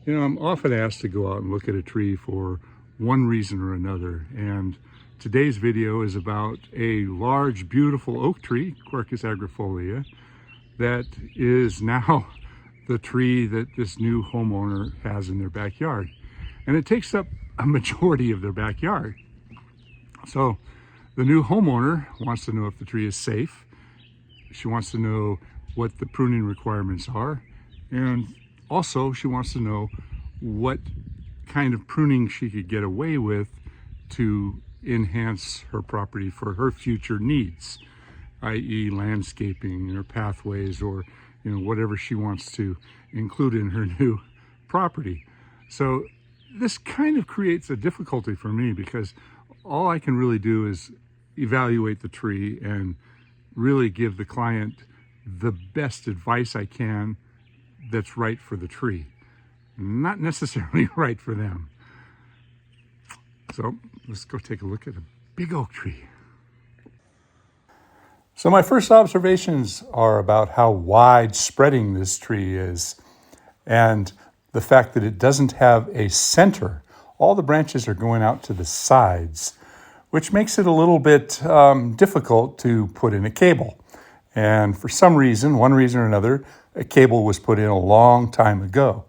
You know, I'm often asked to go out and look at a tree for one reason or another, and today's video is about a large, beautiful oak tree, Quercus agrifolia, that is now the tree that this new homeowner has in their backyard. And it takes up a majority of their backyard. So the new homeowner wants to know if the tree is safe. She wants to know what the pruning requirements are, and also she wants to know what kind of pruning she could get away with to enhance her property for her future needs, i.e. landscaping or pathways, or whatever she wants to include in her new property. So this kind of creates a difficulty for me, because all I can really do is evaluate the tree and really give the client the best advice I can that's right for the tree, not necessarily right for them. So let's go take a look at a big oak tree. So my first observations are about how wide spreading this tree is, and the fact that it doesn't have a center. All the branches are going out to the sides, which makes it a little bit difficult to put in a cable. And for some reason, one reason or another, a cable was put in a long time ago.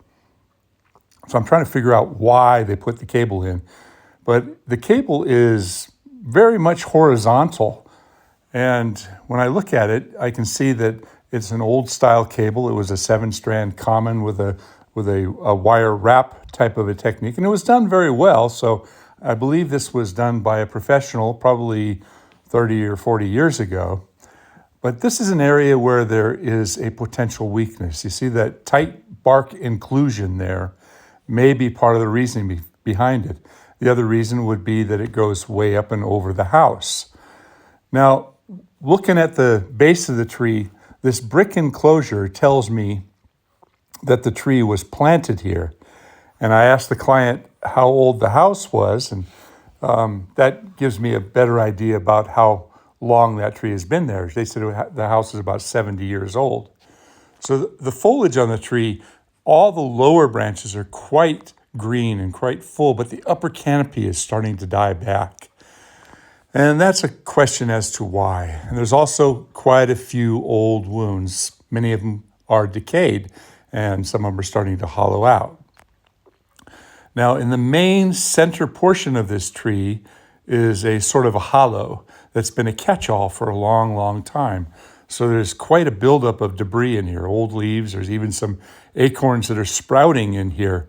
So I'm trying to figure out why they put the cable in. But the cable is very much horizontal. And when I look at it, I can see that it's an old style cable. It was a 7-strand common with a wire wrap type of a technique. And it was done very well. So I believe this was done by a professional probably 30 or 40 years ago. But this is an area where there is a potential weakness. You see that tight bark inclusion there may be part of the reasoning behind it. The other reason would be that it goes way up and over the house. Now, looking at the base of the tree, this brick enclosure tells me that the tree was planted here. And I asked the client how old the house was, and that gives me a better idea about how long that tree has been there. They said the house is about 70 years old. So the foliage on the tree, all the lower branches are quite green and quite full, but the upper canopy is starting to die back. And that's a question as to why. And there's also quite a few old wounds. Many of them are decayed, and some of them are starting to hollow out. Now, in the main center portion of this tree is a sort of a hollow that's been a catch-all for a long, long time. So there's quite a buildup of debris in here, old leaves. There's even some acorns that are sprouting in here.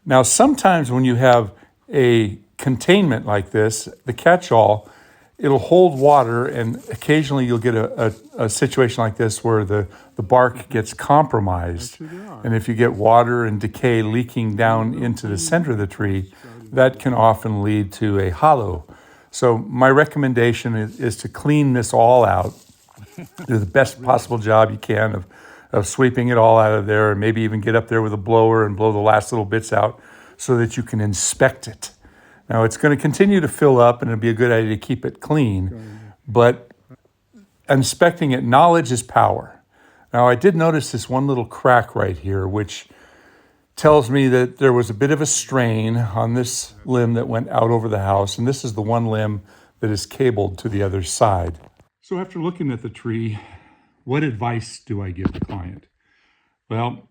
Now, sometimes when you have a containment like this, the catch-all, it'll hold water, and occasionally you'll get a situation like this where the bark gets compromised. And if you get water and decay leaking down into the center of the tree, that can often lead to a hollow. So my recommendation is to clean this all out, do the best possible job you can of sweeping it all out of there, and maybe even get up there with a blower and blow the last little bits out so that you can inspect it. Now, it's going to continue to fill up, and it'll be a good idea to keep it clean, but inspecting it, knowledge is power. Now, I did notice this one little crack right here, which tells me that there was a bit of a strain on this limb that went out over the house, and this is the one limb that is cabled to the other side. So after looking at the tree, what advice do I give the client? Well,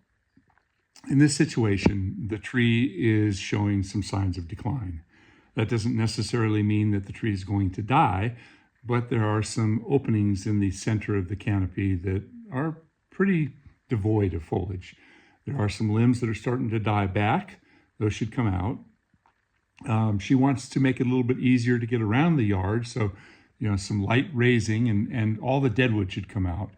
in this situation, the tree is showing some signs of decline. That doesn't necessarily mean that the tree is going to die, but there are some openings in the center of the canopy that are pretty devoid of foliage. There are some limbs that are starting to die back. Those should come out. She wants to make it a little bit easier to get around the yard, so some light raising, and all the deadwood should come out.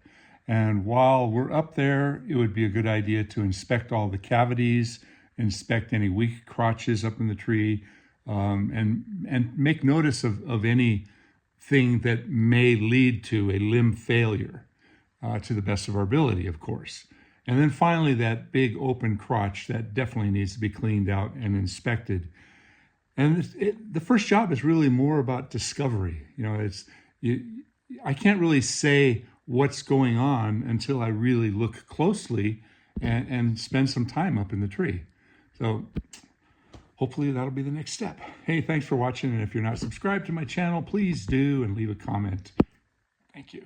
And while we're up there, it would be a good idea to inspect all the cavities, inspect any weak crotches up in the tree, and make notice of anything that may lead to a limb failure, to the best of our ability, of course. And then finally, that big open crotch, that definitely needs to be cleaned out and inspected. And the first job is really more about discovery. I can't really say what's going on until I really look closely and spend some time up in the tree. So hopefully that'll be the next step. Hey, thanks for watching. And if you're not subscribed to my channel, please do and leave a comment. Thank you.